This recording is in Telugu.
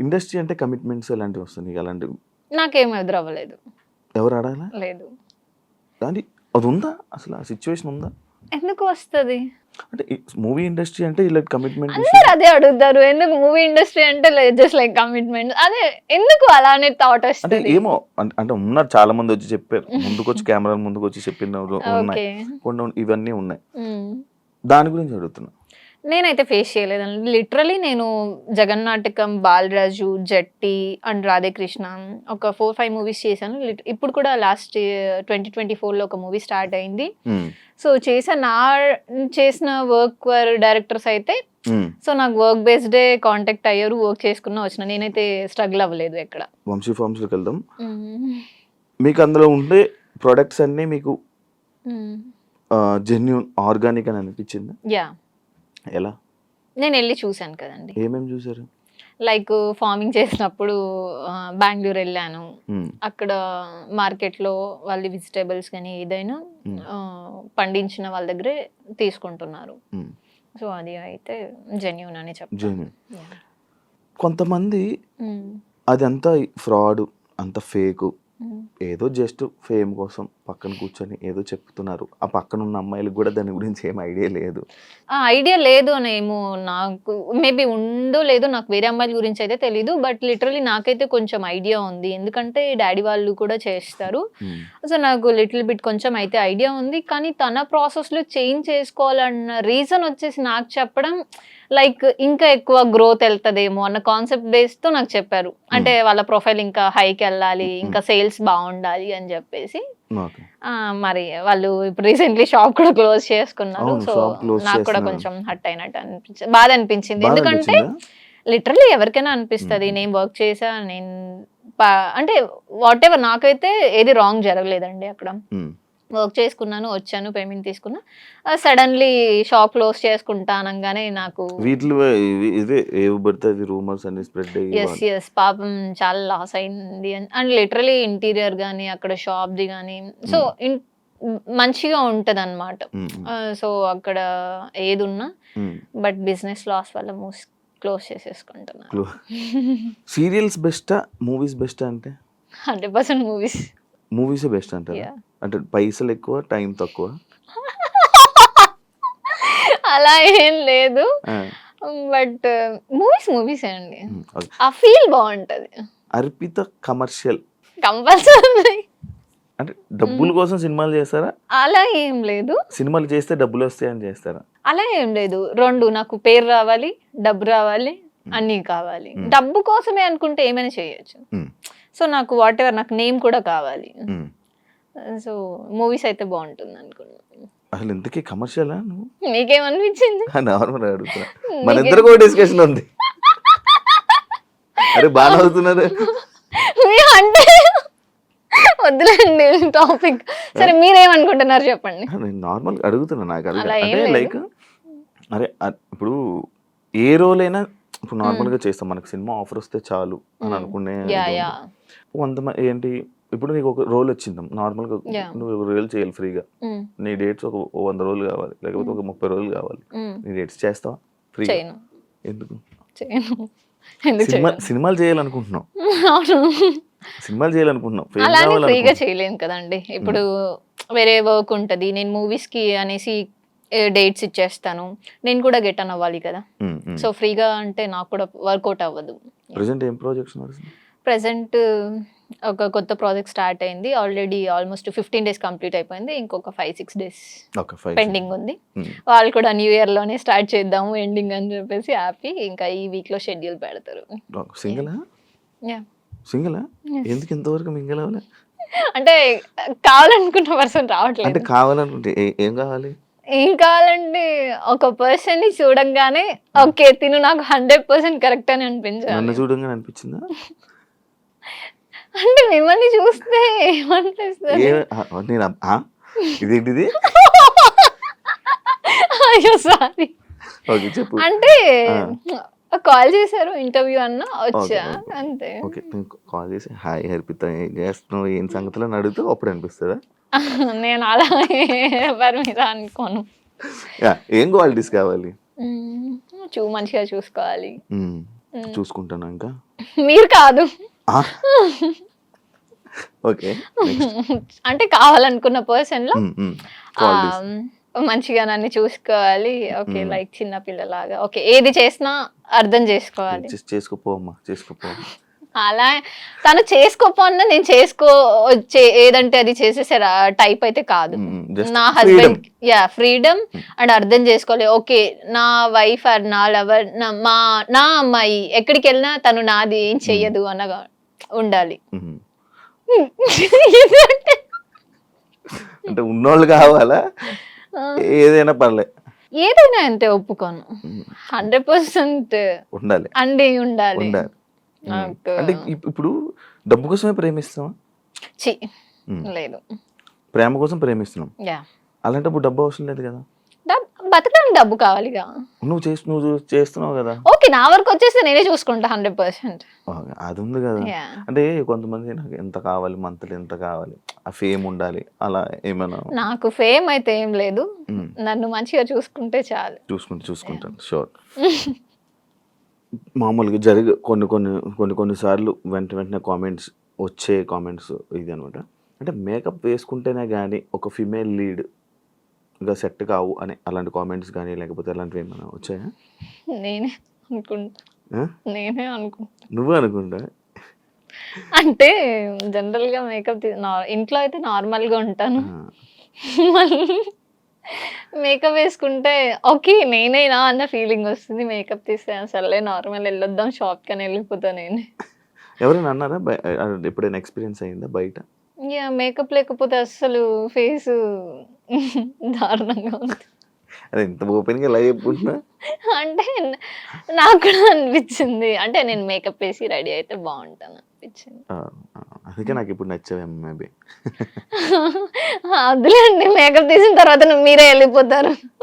ఇండస్ట్రీ అంటే కమిట్మెంట్స్ ఎలాంటివి వస్తాయి నీకు? అలాంటివి నాకేం ఎదురవ్వలేదు. ఎవరు అడగాలా? లేదు. కానీ అది ఉందా అసలు? ఆ సిచ్యువేషన్ ఉందా? ఎందుకు వస్తది? అంటే మూవీ ఇండస్ట్రీ అంటే ఇలా కమిట్మెంట్ అందరూ అదే అడుగుతారు. ఎందుకు మూవీ ఇండస్ట్రీ అంటే జస్ట్ లైక్ కమిట్మెంట్. అదే ఎందుకు అలానే థాట్ అంటే వస్తది? ఏమో అంటే ఉన్నారు చాలా మంది వచ్చి చెప్పారు. ముందుకొచ్చి కెమెరా ముందుకు వచ్చి చెప్పిన ఉన్నాయి. ఓకే. కొన్ని ఇవన్నీ ఉన్నాయి. హ్మ్. దాని గురించి అడుగుతున్నా. నేనైతే ఫేస్ చేయలేదండి. లిటరల్లీ నేను జగన్నాటకం, బాలరాజు, జట్టి అండ్ రాధేకృష్ణ ఒక 4, 5 మూవీస్ చేశాను. ఇప్పుడు కూడా లాస్ట్ 2024లో ఒక మూవీ స్టార్ట్ అయింది. సో చేసిన వర్క్ డైరెక్టర్స్ అయితే సో నాకు వర్క్ బేస్డే కాంటాక్ట్ అయ్యారు, వర్క్ చేసుకున్నా వచ్చిన. నేనైతే స్ట్రగుల్ అవ్వలేదు ఎక్కడ. వంశీ ఫార్మ్స్లోకి వెళ్దాం. మీకు అందులో ఉండే ప్రొడక్ట్స్ అన్నీ మీకు జెన్యూన్ ఆర్గానిక్ అని అనిపించింది? యా. ఎలా? నేను వెళ్ళి చూశాను కదండి. ఏమేమి చూసారు? లైక్ ఫార్మింగ్ చేసినప్పుడు బెంగళూరు వెళ్ళాను. అక్కడ మార్కెట్లో వాళ్ళ వెజిటేబుల్స్ కానీ ఏదైనా పండించిన వాళ్ళ దగ్గరే తీసుకుంటున్నారు. సో అది అయితే జెన్యూన్ అని చెప్తాను. కొంతమంది అదంతా ఫ్రాడ్, అంత ఫేక్, ఏదో జస్ట్ ఫేమ్ కోసం పక్కన కూర్చొని ఏదో చెప్తున్నారు. ఆ పక్కన ఉన్న అమ్మాయిలకు కూడా దాని గురించి ఏం ఐడియా లేదు. ఐడియా లేదు అనేమో, నాకు మేబీ ఉందో లేదో, నాకు వేరే అమ్మాయిల గురించి అయితే తెలీదు. బట్ లిటరలీ నాకైతే కొంచెం ఐడియా ఉంది. ఎందుకంటే డాడీ వాళ్ళు కూడా చేస్తారు. సో నాకు లిటిల్ బిట్ కొంచెం అయితే ఐడియా ఉంది. కానీ తన ప్రాసెస్లో చేంజ్ చేసుకోవాలన్న రీజన్ వచ్చేసి నాకు చెప్పడం లైక్ ఇంకా ఎక్కువ గ్రోత్ వెళ్తదేమో అన్న కాన్సెప్ట్ బేస్తో నాకు చెప్పారు. అంటే వాళ్ళ ప్రొఫైల్ ఇంకా హైకి వెళ్ళాలి, ఇంకా సేల్స్ బాగుండాలి అని చెప్పేసి. మరి వాళ్ళు ఇప్పుడు రీసెంట్లీ షాప్ కూడా క్లోజ్ చేసుకున్నారు. సో నాకు కూడా కొంచెం హట్ అయినట్టు అనిపించింది, బాధ అనిపించింది. ఎందుకంటే లిటరల్లీ ఎవరికైనా అనిపిస్తుంది. నేను వర్క్ చేసా, నేను అంటే వాట్ ఎవర్, నాకైతే ఏది రాంగ్ జరగలేదండి. అక్కడ వర్క్ చేసుకున్నాను, వచ్చాను, పేమెంట్ తీసుకున్నా. సడన్లీ షాప్ క్లోజ్ చేసుకుంటా అనగానే నాకు ఎస్ పాపం చాలా లాస్ అయింది. అండ్ లిటరలీ ఇంటీరియర్ కానీ అక్కడ షాప్ది కానీ సో మంచిగా ఉంటది అన్నమాట. సో అక్కడ ఏది ఉన్నా బట్ బిజినెస్ లాస్ వల్ల క్లోజ్ చేసేసుకుంటున్నాను. సీరియల్స్ బెస్టా మూవీస్ బెస్టా? అంటే 100% మూవీస్. మూవీసే బెస్ట్ అంటారా? అంటే పైసలు ఎక్కువ, టైం తక్కువ? అలా ఏం లేదు. బట్ మూవీస్ అండి. ఆ ఫీల్ బాగుంటది. Arpita commercial compulsory. అంటే డబ్బుల కోసం సినిమాలు చేస్తారా? అలా ఏం లేదు. సినిమాలు చేస్తే డబ్బులు వస్తాయని చేస్తారా? అలా ఏం లేదు. రెండు, నాకు పేరు రావాలి, డబ్బు రావాలి, అన్నీ కావాలి. డబ్బు కోసమే అనుకుంటే ఏమైనా చేయొచ్చు. సో నాకు వాట్ ఎవర్, నాకు నేమ్ కూడా కావాలి. సో మూవీస్ అయితే బాగుంటుంది అనుకున్నాను. అసలు ఇంతకీ కమర్షియలా? నీకేమనిపించింది? నార్మల్ అడుగుతున్నా. మన ఇద్దరు కూడా డిస్కషన్ ఉంది. అరే బాగా అవుతున్నారు అంటే వద్దులేండి టాపిక్. సరే మీరేమనుకుంటున్నారు చెప్పండి. నేను నార్మల్ అడుగుతున్నా. నాకు అంటే లైక్ అరే ఇప్పుడు ఏ రోల్ అయినా ఇప్పుడు నార్మల్గా చేస్తాం, మనకు సినిమా ఆఫర్ వస్తే చాలు అని అనుకునే కొంతమంది ఏంటి, ఇప్పుడు నీకు ఒక రోల్ వచ్చింది నార్మల్గా, నువ్వు ఒక రోల్ చేయాలి ఫ్రీగా, నీ డేట్స్ ఒక 100 రోజులు కావాలి, లేకపోతే ఒక 30 రోజులు కావాలి, నీ డేట్స్ చేస్తావా ఫ్రీగా? ఎందుకు? సినిమాలు చేయాలనుకుంటున్నావు, సినిమాలు చేయాలనుకుంటున్నావు, ఫ్రీగా చేయలేను కదండి. ఇప్పుడు వేరే వర్క్ ఉంటది, నేను మూవీస్ కి అనేసి డేట్స్ ఇచ్చేస్తాను, నేను కూడా గెట్ అన్ అవ్వాలి కదా. సో ఫ్రీగా అంటే నాకు కూడా వర్కౌట్ అవ్వదు. ప్రెసెంట్ ఒక కొత్త ప్రాజెక్ట్ స్టార్ట్ అయింది. ఆల్రెడీ ఆల్మోస్ట్ 15 days కంప్లీట్ అయిపోయింది. ఇంకొక 5-6 days పెండింగ్ ఉంది. వాళ్ళు కూడా న్యూ ఇయర్ లోనే స్టార్ట్ చేద్దాము ఎండింగ్ అని చెప్పేసి హ్యాపీ. ఇంకా ఈ వీక్ లో షెడ్యూల్ పెడతారు. అంటే కావాలనుకున్న పర్సన్ రావట్లేదు. అంటే కావాలనుకుంటే ఏం కావాలి? ఏం కావాలంటే ఒక పర్సన్ ని చూడంగానే ఓకే తిను నాకు 100% కరెక్ట్ అని అనిపించాలి. నన్ను చూడంగానే అనిపించిందా? అంటే మిమ్మల్ని చూస్తే ఏమనిపిస్తుంది? ఇదేంటిది? అయ్యో సారీ. అంటే కాల్ చేశారు, ఇంటర్వ్యూ అన్నా వచ్చా అంతే. కాల్ చేసి హాయ్ హర్పిత ఏం చేస్తున్నావు, ఏం సంగతిలో అడిగితే అప్పుడు అనిపిస్తుందా? నేను అలా ఎవరి మీద అనుకోను. ఏం క్వాలిటీస్ కావాలి? మంచిగా చూసుకోవాలి. చూసుకుంటాను. ఇంకా మీరు కాదు. ఓకే. అంటే కావాలనుకున్న పర్సన్ లో మంచిగా నన్ను చూసుకోవాలి. ఓకే, లైక్ చిన్న పిల్లలాగా. ఓకే, ఏది చేసినా అర్థం చేసుకోవాలి. చేసుకోపోమ్మా, చేసుకోపో. అలా తను చేసుకోపోన్నా నేను ఏదంటే అది చేసేసే టైప్ అయితే కాదు. నా హస్బెండ్ ఫ్రీడమ్ అండ్ అర్థం చేసుకోవాలి. ఓకే, నా వైఫ్ ఆర్ నా లవర్, నా అమ్మాయి ఎక్కడికి వెళ్ళినా తను నాది ఏం చెయ్యదు అనగా ఉండాలి. అంటే ఉన్నోళ్ళు కావాలా, ఏదైనా పర్లే, ఏదైనా అంతే ఒప్పుకోను. 100% ఉండాలి అండి, ఉండాలి. అంటే ఇప్పుడు డబ్బు కోసమే ప్రేమిస్తావా? లేదు, ప్రేమ కోసం ప్రేమిస్తున్నాం. అలాంటప్పుడు డబ్బు అవసరం లేదు కదా. బతకడానికి డబ్బు కావాలిగా. నువ్వు చేస్తున్నావు కదా. ఓకే, నా వరకు వచ్చేసి నేనే చూసుకుంటా 100%. అది ఉంది కదా. అంటే కొంతమంది నాకు ఎంత కావాలి, మంత్లీ ఎంత కావాలి, ఆ ఫేమ్ ఉండాలి, అలా ఏమైనా? నాకు ఫేమ్ అయితే ఏం లేదు, నన్ను మంచిగా చూసుకుంటే చాలు. చూసుకుంటాను షూర్. మామూలుగా కొన్ని సార్లు వెంటనే కామెంట్స్ ఇది అనమాట. అంటే మేకప్ వేసుకుంటేనే కానీ ఒక ఫిమేల్ లీడ్ గా సెట్ కావు అని అలాంటి కామెంట్స్ కానీ లేకపోతే అలాంటివి ఏమైనా వచ్చాయా? నేనే అనుకుంటా. నువ్వు అనుకుంటా? అంటే జనరల్ గా మేకప్ ఇంట్లో అయితే నార్మల్ గా ఉంటాను, మేకప్ వేసుకుంటే ఓకే నేనేనా అన్న ఫీలింగ్ వస్తుంది. మేకప్ తీస్తే అసలే నార్మల్ వెళ్ళొద్దాం షాప్ కని వెళ్ళిపోతా నేను. ఎవరైనా అన్నారా? ఎప్పుడైనా ఎక్స్పీరియన్స్ అయిందా బయట? మేకప్ లేకపోతే అసలు ఫేస్ దారుణంగా ఉంది. అదే ఇంత ఓపెన్ గా లైవ్ చెప్పుకుంటున్నా. అంటే నాకు కూడా అనిపించింది, అంటే నేను మేకప్ వేసి రెడీ అయితే బాగుంటాను అనిపించింది. అందుకే నాకు ఇప్పుడు నచ్చావేమో మేబీ. వద్దులేండి, మేకప్ తీసిన తర్వాత మీరే వెళ్ళిపోతారు.